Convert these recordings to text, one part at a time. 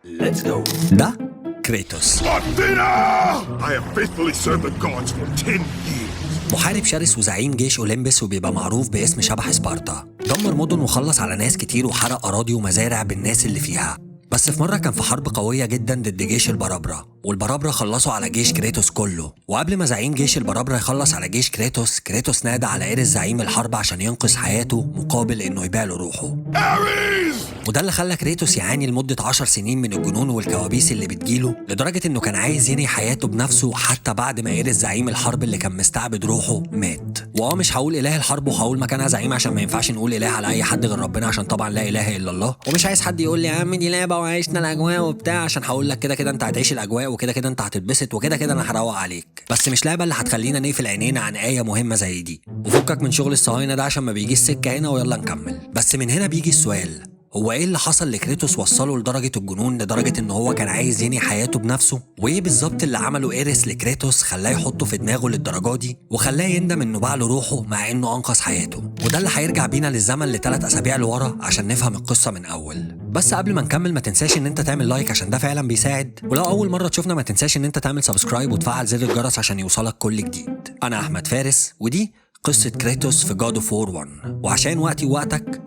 Let's go. ده كريتوس، Athena! I have faithfully served the gods for 10 years. محارب شرس وزعيم جيش أولمبس، وبيبقى معروف باسم شبح سبارتا. دمر مدن وخلص على ناس كتير وحرق أراضي ومزارع بالناس اللي فيها. بس في مرة كان في حرب قوية جدا ضد جيش البرابرة، والبرابرة خلصوا على جيش كريتوس كله. وقبل ما زعيم جيش البرابرة يخلص على جيش كريتوس نادى على إيريس زعيم الحرب عشان ينقذ حياته مقابل إنه يبيع له روحه. وده اللي خلى كريتوس يعاني لمدة 10 سنين من الجنون والكوابيس اللي بتجيله، لدرجة إنه كان عايز ينهي حياته بنفسه حتى بعد ما إيريس زعيم الحرب اللي كان مستعبد روحه مات. مش هقول إله الحرب وهقول مكانها زعيم عشان ما ينفعش نقول إله على أي حد غير ربنا، عشان طبعا لا إله إلا الله. ومش عايز حد يقول لي يا عم دي لعبة وعيشنا الأجواء وبتاع، عشان هقول لك كده كده أنت هتعيش الأجواء وكده كده أنت هتتبسط وكده كده أنا هروق عليك، بس مش لعبة اللي هتخلينا نقفل عينينا عن آية مهمة زي دي. وفكك من شغل الصهاينة ده عشان ما بيجيش سكة هنا، ويلا نكمل. بس من هنا بيجي السؤال، هو ايه اللي حصل لكريتوس وصله لدرجة الجنون، لدرجة ان هو كان عايز ينهي حياته بنفسه؟ وايه بالظبط اللي عمله ايريس لكريتوس خلاه يحطه في دماغه للدرجة دي، وخلاه يندم انه باع له روحه مع انه انقذ حياته؟ وده اللي هيرجع بينا للزمن ل3 أسابيع لورا عشان نفهم القصة من اول. بس قبل ما نكمل ما تنساش ان انت تعمل لايك عشان ده فعلا بيساعد، ولو اول مرة تشوفنا ما تنساش ان انت تعمل سبسكرايب وتفعل زر الجرس عشان يوصلك كل جديد. انا احمد فارس، ودي قصة كريتوس في God of War 1. وعشان وقتي ووقتك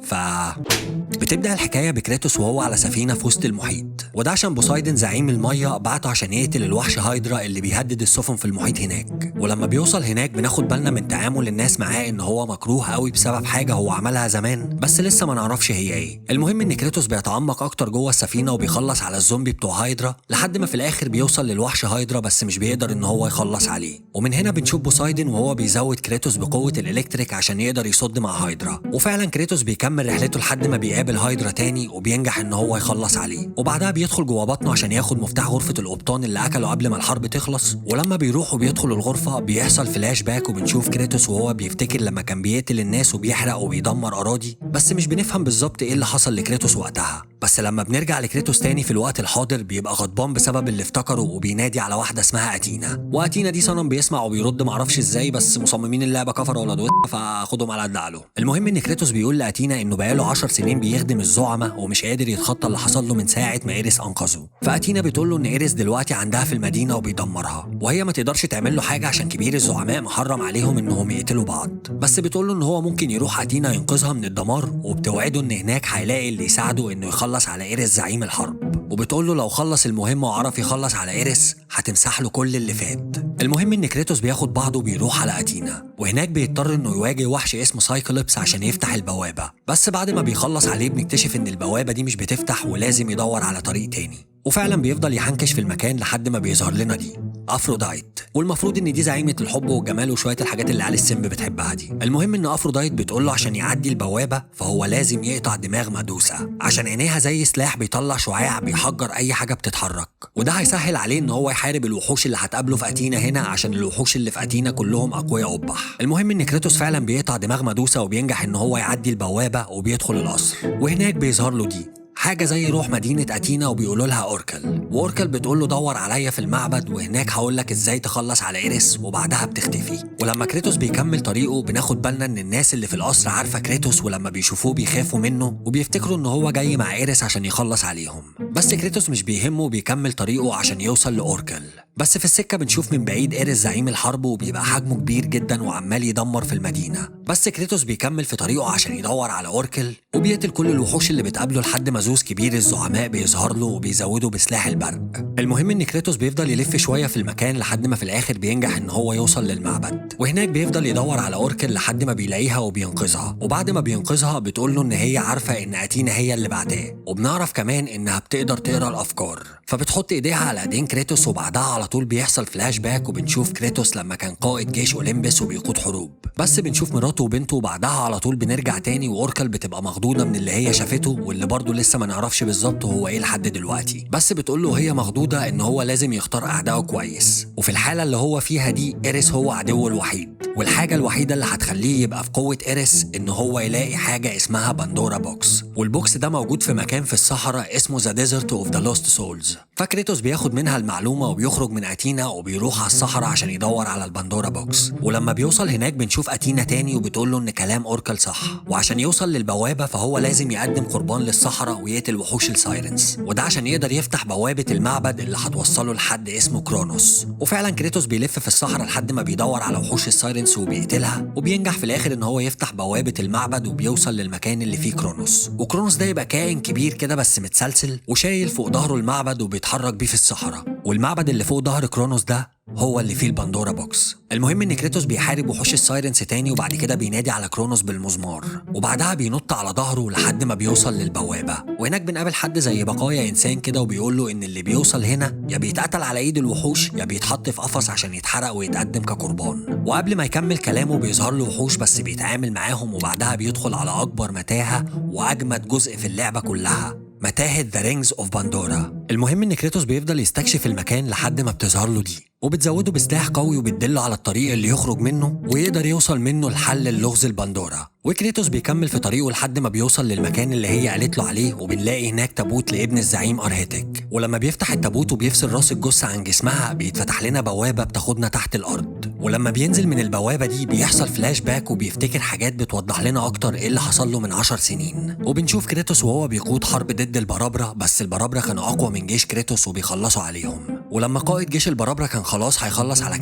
بتبدأ الحكاية بكريتوس وهو على سفينة في وسط المحيط، وده عشان بوسايدن زعيم المية بعته عشان يقتل الوحش هايدرا اللي بيهدد السفن في المحيط هناك. ولما بيوصل هناك بناخد بالنا من تعامل الناس معاه ان هو مكروه قوي بسبب حاجة هو عملها زمان بس لسه ما نعرفش هي ايه. المهم ان كريتوس بيتعمق اكتر جوه السفينة وبيخلص على الزومبي بتوع هايدرا لحد ما في الاخر بيوصل للوحش هايدرا، بس مش بيقدر ان هو يخلص عليه. ومن هنا بنشوف بوسايدن وهو بيزود كريتوس بقوة الالكتريك عشان يقدر يصد مع هايدرا. وفعلا كريتوس بيكمل رحلته لحد ما بيقابل هايدرا تاني وبينجح ان هو يخلص عليه، وبعدها بيدخل جوه بطنه عشان ياخد مفتاح غرفة القبطان اللي اكله قبل ما الحرب تخلص. ولما بيروح وبيدخل الغرفة بيحصل فلاش باك وبنشوف كريتوس وهو بيفتكر لما كان بيقتل الناس وبيحرق وبيدمر اراضي، بس مش بنفهم بالظبط ايه اللي حصل لكريتوس وقتها. بس لما بنرجع لكريتوس تاني في الوقت الحاضر بيبقى غضبان بسبب اللي افتكره وبينادي على واحدة اسمها أتينا. وأتينا دي صنم بيسمع وبيرد معرفش ازاي، بس مصممين اللعبة كفر ولا دوت فاخدهم على قد عقله. المهم ان كريتوس بيقول لأتينا انه بقاله 10 سنين بيخدم الزعماء ومش قادر يتخطى اللي حصل له من ساعة ما إيريس أنقذه. فأتينا بتقول له ان إيريس دلوقتي عندها في المدينة وبيدمرها، وهي ما تقدرش تعمل له حاجة عشان كبير الزعماء محرم عليهم انهم يقتلوا بعض. بس بتقول له ان هو ممكن يروح أتينا ينقذها من الدمار، وبتوعده ان هناك هيلاقي اللي يساعده انه يخلص على إيريس زعيم الحرب. وبتقول له لو خلص المهمة وعرف يخلص على إيريس هتمسح له كل اللي فات. المهم ان كريتوس بياخد بعضه وبيروح على أتينا، وهناك بيضطر انه يواجه وحش اسمه سايكلوبس عشان يفتح البوابة. بس بعد ما بيخلص عليه بنكتشف ان البوابة دي مش بتفتح ولازم يدور على طريق تاني. وفعلا بيفضل يحنكش في المكان لحد ما بيظهر لنا دي افروديت، والمفروض ان دي زعيمة الحب والجمال وشوية الحاجات اللي علي السم بتحبها دي. المهم ان افروديت بتقول له عشان يعدي البوابة فهو لازم يقطع دماغ مدوسة عشان عينيها زي سلاح بيطلع شعاع بيحجر اي حاجة بتتحرك، وده هيسهل عليه ان هو يحارب الوحوش اللي هتقابله في أتينا هنا عشان الوحوش اللي في أتينا كلهم اقوياء قبح. المهم ان كريتوس فعلا بيقطع دماغ مدوسة وبينجح ان هو يعدي البوابة وبيدخل القصر، وهناك بيظهر له دي حاجة زي روح مدينة أتينا وبيقولوا لها أوركل. وأوركل بتقول له دور عليا في المعبد وهناك هقول لك ازاي تخلص على إيريس، وبعدها بتختفي. ولما كريتوس بيكمل طريقه بناخد بالنا ان الناس اللي في القصر عارفة كريتوس، ولما بيشوفوه بيخافوا منه وبيفتكروا ان هو جاي مع إيريس عشان يخلص عليهم. بس كريتوس مش بيهمه وبيكمل طريقه عشان يوصل لأوركل. بس في السكة بنشوف من بعيد إيريس زعيم الحرب وبيبقى حجمه كبير جدا وعمال يدمر في المدينة. بس كريتوس بيكمل في طريقه عشان يدور على أوركل وبيقتل كل الوحوش اللي بتقابله لحد ما زوس كبير الزعماء بيظهر له وبيزوده بسلاح البرق. المهم ان كريتوس بيفضل يلف شوية في المكان لحد ما في الآخر بينجح ان هو يوصل للمعبد، وهناك بيفضل يدور على أوركل لحد ما بيلاقيها وبينقذها. وبعد ما بينقذها بتقول له ان هي عارفة ان أتينا هي اللي بعتاه، وبنعرف كمان انها بتقدر تقرا الأفكار. فبتحط ايديها على ايدين كريتوس وبعدها على طول بيحصل فلاش باك وبنشوف كريتوس لما كان قائد جيش أولمبس وبيقود حروب. بس بنشوف مراته وبنته وبعدها على طول بنرجع تاني وأوركل بتبقى مخضوضة من اللي هي شافته واللي برضه لسه ما نعرفش بالظبط هو ايه لحد دلوقتي. بس بتقول له هي مخضوضة ان هو لازم يختار أعدائه كويس، وفي الحالة اللي هو فيها دي إيريس هو عدوه الوحيد. والحاجة الوحيدة اللي هتخليه يبقى في قوة إيريس إن هو يلاقي حاجة اسمها بندورا بوكس، والبوكس ده موجود في مكان في الصحراء اسمه ذا ديزرت اوف ذا لوست سولز. فكريتوس بياخد منها المعلومة وبيخرج من أتينا وبيروح على الصحراء عشان يدور على البندورا بوكس. ولما بيوصل هناك بنشوف أتينا تاني وبتقول له إن كلام أوركل صح، وعشان يوصل للبوابة فهو لازم يقدم قربان للصحراء ويقتل وحوش السايرنس، وده عشان يقدر يفتح بوابة المعبد اللي هتوصله لحد اسمه كرونوس. وفعلا كريتوس بيلف في الصحراء لحد ما بيدور على وحوش السايرنس وبيقتلها، وبينجح في الآخر إن هو يفتح بوابة المعبد وبيوصل للمكان اللي فيه كرونوس. وكرونوس ده يبقى كائن كبير كده بس متسلسل وشايل فوق ظهره المعبد وبيتحرك بيه في الصحراء، والمعبد اللي فوق ظهر كرونوس ده هو اللي فيه البندورا بوكس. المهم ان كريتوس بيحارب وحوش السايرنس تاني، وبعد كده بينادي على كرونوس بالمزمار، وبعدها بينط على ظهره لحد ما بيوصل للبوابة. وهناك بنقابل حد زي بقايا انسان كده وبيقول له ان اللي بيوصل هنا يا بيتقتل على ايد الوحوش يا بيتحط في قفص عشان يتحرق ويتقدم كقربان. وقبل ما يكمل كلامه بيظهر له وحوش بس بيتعامل معاهم، وبعدها بيدخل على اكبر متاهة واجمد جزء في اللعبة كلها، متاهة ذا رينجز اوف بندورا. المهم ان كريتوس بيفضل يستكشف المكان لحد ما بتظهر له دي، وبتزوده بسلاح قوي وبتدله على الطريق اللي يخرج منه ويقدر يوصل منه لحل اللغز البندورا. وكريتوس بيكمل في طريقه لحد ما بيوصل للمكان اللي هي قالت له عليه، وبنلاقي هناك تابوت لابن الزعيم أرهيتك. ولما بيفتح التابوت وبيفصل راس الجثة عن جسمها بيتفتح لنا بوابة بتاخدنا تحت الأرض. ولما بينزل من البوابة دي بيحصل فلاش باك وبيفتكر حاجات بتوضح لنا أكتر إيه اللي حصل له من 10 سنين. وبنشوف كريتوس وهو بيقود حرب ضد البرابرة، بس البرابرة كانوا أقوى من جيش كريتوس وبيخلصوا عليهم. ولما قائد جيش البرابرة كان خلاص هيخلص على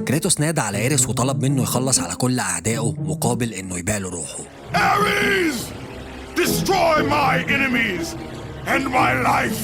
كريتوس نادى على إيريس وطلب منه يخلص على كل أعدائه مقابل إنه يبيع له روحه. Ares! Destroy my enemies, and my life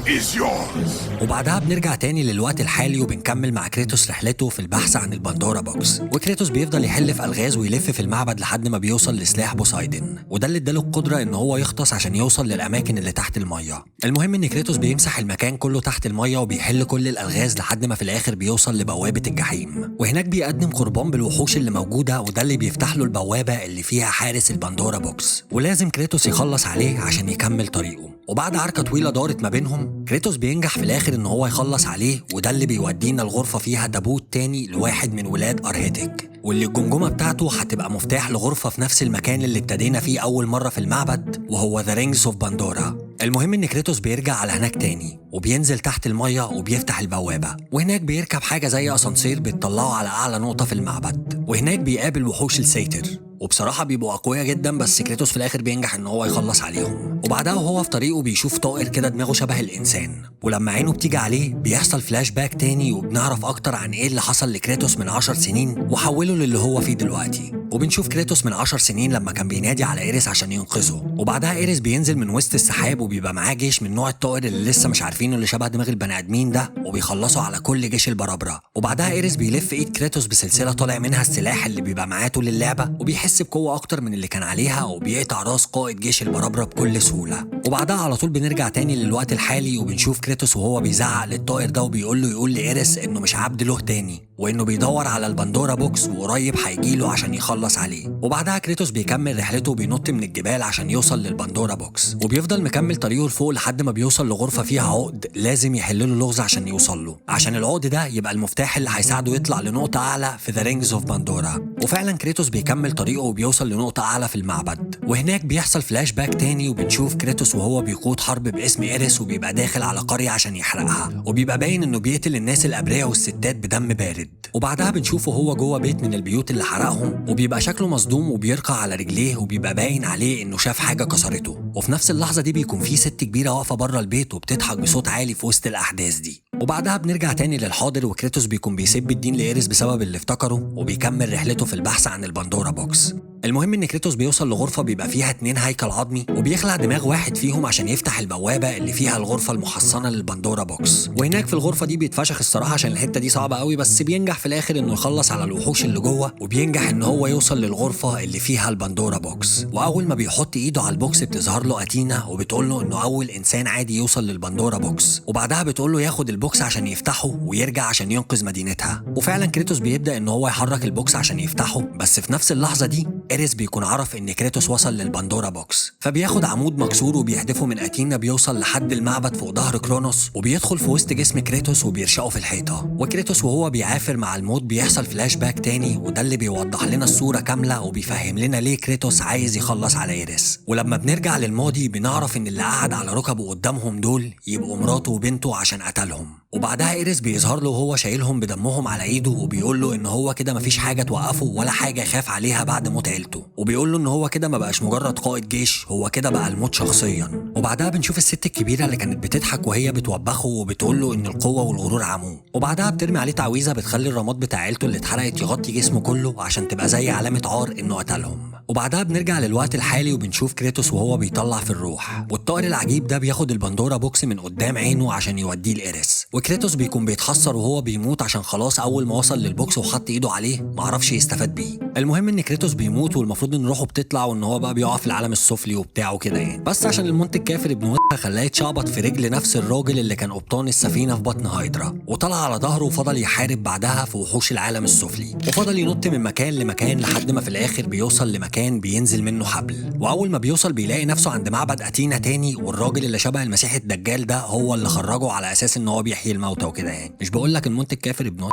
is yours. وبعدها بنرجع تاني للوقت الحالي وبنكمل مع كريتوس رحلته في البحث عن البندورا بوكس. وكريتوس بيفضل يحل في ألغاز ويلف في المعبد لحد ما بيوصل لسلاح بوسايدن، وده اللي اداله القدرة ان هو يغطس عشان يوصل للأماكن اللي تحت المية. المهم ان كريتوس بيمسح المكان كله تحت المية وبيحل كل الألغاز لحد ما في الآخر بيوصل لبوابة الجحيم، وهناك بيقدم قربان بالوحوش اللي موجودة، وده اللي بيفتح له البوابة اللي فيها حارس البندورا بوكس، ولازم كريتوس يخلص عليه عشان يكمل طريقه. وبعد عركة طويلة دارت ما بينهم كريتوس بينجح في الآخر ان هو يخلص عليه، وده اللي بيودينا الغرفة فيها تابوت تاني لواحد من ولاد أرهيتك، واللي الجمجمة بتاعته هتبقى مفتاح لغرفة في نفس المكان اللي ابتدينا فيه أول مرة في المعبد، وهو ذا رينجز اوف بندورا. المهم ان كريتوس بيرجع على هناك تاني وبينزل تحت المية وبيفتح البوابة، وهناك بيركب حاجة زي أسانسير بتطلعه على أعلى نقطة في المعبد، وهناك بيقابل وحوش السيتر، وبصراحة بيبقوا أقوياء جدا، بس كريتوس في الآخر بينجح إن هو يخلص عليهم. وبعدها وهو في طريقه بيشوف طائر كده دماغه شبه الإنسان، ولما عينه بتيجي عليه بيحصل فلاش باك تاني وبنعرف أكتر عن إيه اللي حصل لكريتوس من 10 سنين وحوله للي هو فيه دلوقتي. وبنشوف كريتوس من 10 سنين لما كان بينادي على إيريس عشان ينقذه، وبعدها إيريس بينزل من وسط السحاب وبيبقى معاه جيش من نوع الطائر اللي لسه مش عارفينه اللي شبه دماغ البني آدمين ده، وبيخلصوا على كل جيش البرابرة. وبعدها إيريس بيلف إيد كريتوس بسلسلة طالع منها السلاح اللي بيبقى معاه طول اللعبة، وبيحس بقوة أكتر من اللي كان عليها، وبيقطع راس قائد جيش البرابرة بكل سهولة. وبعدها على طول بنرجع تاني للوقت الحالي وبنشوف كريتوس وهو بيزعق للطائر ده وبيقول له يقول لإيريس إنه مش عبد له تاني، وإنه بيدور على البندورا بوكس وقريب هيجيله عشان يخلص عليه. وبعدها كريتوس بيكمل رحلته وبينط من الجبال عشان يوصل للبندورا بوكس، وبيفضل مكمل طريقه لفوق لحد ما بيوصل لغرفة فيها عقد لازم يحل له لغز عشان يوصل له، عشان العقد ده يبقى المفتاح اللي هيساعده يطلع لنقطة أعلى في ذا رينجز اوف بندورا. وفعلا كريتوس بيكمل طريقه وبيوصل لنقطة أعلى في المعبد، وهناك بيحصل فلاش باك تاني وبنشوف كريتوس وهو بيقود حرب باسم إيريس وبيبقى داخل على قرية عشان يحرقها، وبيبقى باين إنه بيقتل الناس الأبرياء والستات بدم بارد. وبعدها بنشوفه هو جوه بيت من البيوت اللي حرقهم، وبيبقى شكله مصدوم وبيرقع على رجليه وبيبقى باين عليه إنه شاف حاجة كسرته. وفي نفس اللحظة دي بيكون في ست كبيرة واقفة بره البيت وبتضحك بصوت عالي في وسط الأحداث دي. وبعدها بنرجع تاني للحاضر وكريتوس بيكون بيسب الدين لإيريس بسبب اللي افتكره، وبيكمل رحلته في البحث عن البندورا بوكس. المهم ان كريتوس بيوصل لغرفة بيبقى فيها 2 هيكل عظمي، وبيخلع دماغ واحد فيهم عشان يفتح البوابة اللي فيها الغرفة المحصنة للبندورا بوكس. وهناك في الغرفة دي بيتفشخ الصراحة عشان الحتة دي صعبة قوي، بس بينجح في الاخر انه يخلص على الوحوش اللي جوه، وبينجح ان هو يوصل للغرفة اللي فيها البندورا بوكس. واول ما بيحط ايده على البوكس بتظهر له أتينا وبتقول له انه اول انسان عادي يوصل للبندورا بوكس، وبعدها بتقول له ياخد البوكس عشان يفتحه ويرجع عشان ينقذ مدينتها. وفعلا كريتوس بيبدأ ان هو يحرك البوكس عشان يفتحه، بس في نفس اللحظة دي إيريس بيكون عرف إن كريتوس وصل للباندورا بوكس، فبياخد عمود مكسور وبيحدفه من أتينا بيوصل لحد المعبد فوق ظهر كرونوس، وبيدخل في وسط جسم كريتوس وبيرشقه في الحيطة. وكريتوس وهو بيعافر مع الموت بيحصل فلاش باك تاني، وده اللي بيوضح لنا الصورة كاملة وبيفهم لنا ليه كريتوس عايز يخلص على إيريس. ولما بنرجع للماضي بنعرف إن اللي قعد على ركبه قدامهم دول يبقوا مراته وبنته عشان قتلهم. وبعدها إيريس بيظهر له وهو شايلهم بدمهم على ايده، وبيقول له ان هو كده مفيش حاجه توقفه ولا حاجه يخاف عليها بعد موت عيلته، وبيقول له ان هو كده ما بقاش مجرد قائد جيش، هو كده بقى الموت شخصيا. وبعدها بنشوف الست الكبيره اللي كانت بتضحك وهي بتوبخه وبتقول له ان القوه والغرور عموه، وبعدها بترمي عليه تعويذه بتخلي الرماد بتاع عيلته اللي اتحرقت يغطي جسمه كله عشان تبقى زي علامه عار انه قتلهم. وبعدها بنرجع للوقت الحالي وبنشوف كريتوس وهو بيطلع في الروح، والطائر العجيب ده بياخد البندورا بوكس من قدام عينه عشان يوديه لإيريس، وكريتوس بيكون بيتحسر وهو بيموت عشان خلاص اول ما وصل للبوكس وحط ايده عليه معرفش يستفاد بيه. المهم ان كريتوس بيموت والمفروض ان روحه بتطلع وان هو بقى بيقع في العالم السفلي وبتاعه كده يعني، بس عشان المنتج كافر ابن خلاه يتشعبط في رجل نفس الراجل اللي كان قبطان السفينه في بطن هايدرا، وطلع على ظهره وفضل يحارب بعدها في وحوش العالم السفلي، وفضل ينط من مكان لمكان لحد ما في الاخر بيوصل لمكان بينزل منه حبل، واول ما بيوصل بيلاقي نفسه عند معبد أتينا تاني، والراجل اللي شبه المسيح الدجال ده هو اللي خرجه على اساس ان هو بيحيي الموتى وكده يعني، مش بقول لك المنتج كافر ابن.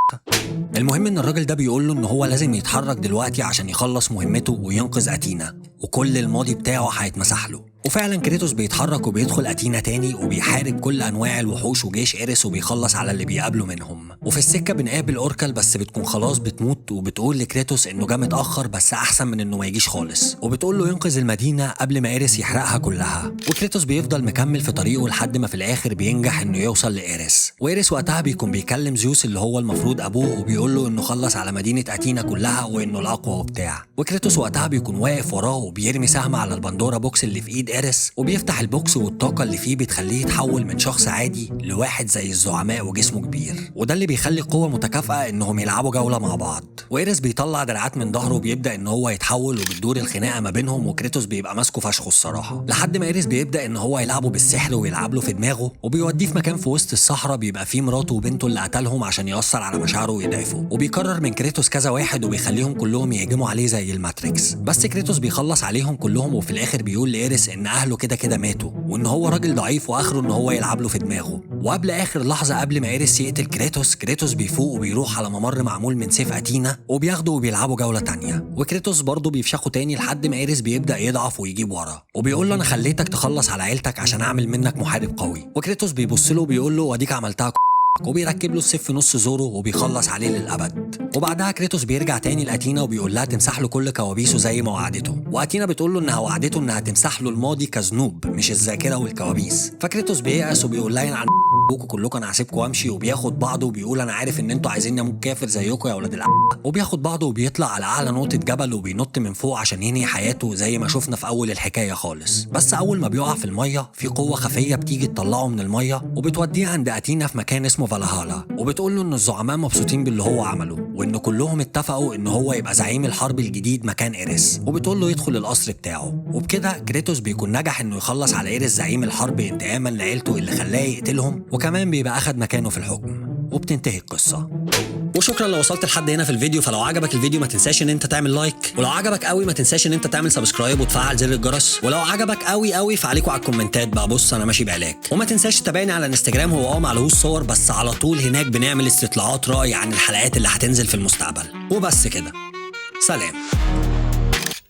المهم ان الراجل ده بيقول له ان هو لازم يتحرك دلوقتي عشان يخلص مهمته وينقذ أتينا، وكل الماضي بتاعه هيتمسح له. وفعلا كريتوس بيتحرك وبيدخل أتينا تاني وبيحارب كل انواع الوحوش وجيش إيريس وبيخلص على اللي بيقابله منهم. وفي السكه بنقابل اوركل بس بتكون خلاص بتموت، وبتقول لكريتوس انه جه متاخر بس احسن من انه ما يجيش خالص، وبتقول له ينقذ المدينه قبل ما إيريس يحرقها كلها. وكريتوس بيفضل مكمل في طريقه لحد ما في الاخر بينجح انه يوصل لإيريس، وإيريس وقتها بيكون بيكلم زيوس اللي هو المفروض ابوه وبيقول له انه خلص على مدينه أتينا كلها وانه الاقوى وبتاع. وكريتوس وقتها بيكون واقف وراه وبيرمي سهم على البندورا بوكس اللي في ايد إيريس، وبيفتح البوكس والطاقه اللي فيه بتخليه يتحول من شخص عادي لواحد زي الزعماء وجسمه كبير، وده اللي بيخلي قوه متكافئه انهم يلعبوا جوله مع بعض. وإيريس بيطلع دراعات من ظهره وبيبدا ان هو يتحول، وبتدور الخناقه ما بينهم، وكريتوس بيبقى ماسكه فشخه الصراحه، لحد ما إيريس بيبدا ان هو يلعبه بالسحر ويلعب له في دماغه، وبيوديه في مكان في وسط الصحراء بيبقى فيه مراته وبنته اللي قتلهم عشان يأثر على مشاعره ويضعفه، وبيكرر من كريتوس كذا واحد وبيخليهم كلهم يهجموا عليه زي الماتريكس، بس كريتوس بيخلص عليهم كلهم، وفي الاخر بيقول لإيريس ان اهله كده كده ماتوا، وان هو راجل ضعيف واخره ان هو يلعب له في دماغه. وقبل اخر لحظه قبل ما إيريس يقتل كريتوس بيفوق وبيروح على ممر معمول من سيف أتينا وبياخده وبيلعبوا جوله تانية، وكريتوس برضه بيفشخه تاني لحد ما إيريس بيبدا يضعف ويجيب ورا، وبيقول له انا خليتك تخلص على عيلتك عشان اعمل منك محارب قوي. وكريتوس بيبص له وبيقول له واديك عملتها، وبيركب له السيف في نص زوره وبيخلص عليه للأبد. وبعدها كريتوس بيرجع تاني لأتينا وبيقول لها تمسح له كل كوابيسه زي ما وعدته، وأتينا بتقول له انها وعدته انها تمسح له الماضي كذنوب مش الذاكره والكوابيس. فكريتوس بييأس وبيقول لها ينعن كلكم انا هسيبكم وامشي، وبياخد بعضه وبيقول انا عارف ان انتوا عايزين اموت كافر زيكم يا اولاد وبياخد بعضه وبيطلع على اعلى نقطه جبل وبينط من فوق عشان ينهي حياته زي ما شفنا في اول الحكايه خالص. بس اول ما بيقع في الميه في قوه خفيه بتيجي تطلعه من الميه وبتوديه عند أتينا في مكان اسمه فالهالا، وبتقول له ان الزعماء مبسوطين باللي هو عمله، وان كلهم اتفقوا ان هو يبقى زعيم الحرب الجديد مكان إيريس، وبتقول له يدخل القصر بتاعه. وبكده كريتوس بيكون نجح انه يخلص على إيريس زعيم الحرب انتقاما لعيلته اللي خلاه يقتلهم، وكمان بيبقى اخد مكانه في الحكم، وبتنتهي القصه. وشكرا لو وصلت لحد هنا في الفيديو. فلو عجبك الفيديو ما تنساش ان انت تعمل لايك، ولو عجبك قوي ما تنساش ان انت تعمل سبسكرايب وتفعل زر الجرس، ولو عجبك قوي فعليكوا على الكومنتات بقى. بص انا ماشي بعلاك. وما تنساش تتابعني على الانستجرام، هو معلهوش صور بس على طول هناك بنعمل استطلاعات رأي عن الحلقات اللي هتنزل في المستقبل. وبس كده، سلام.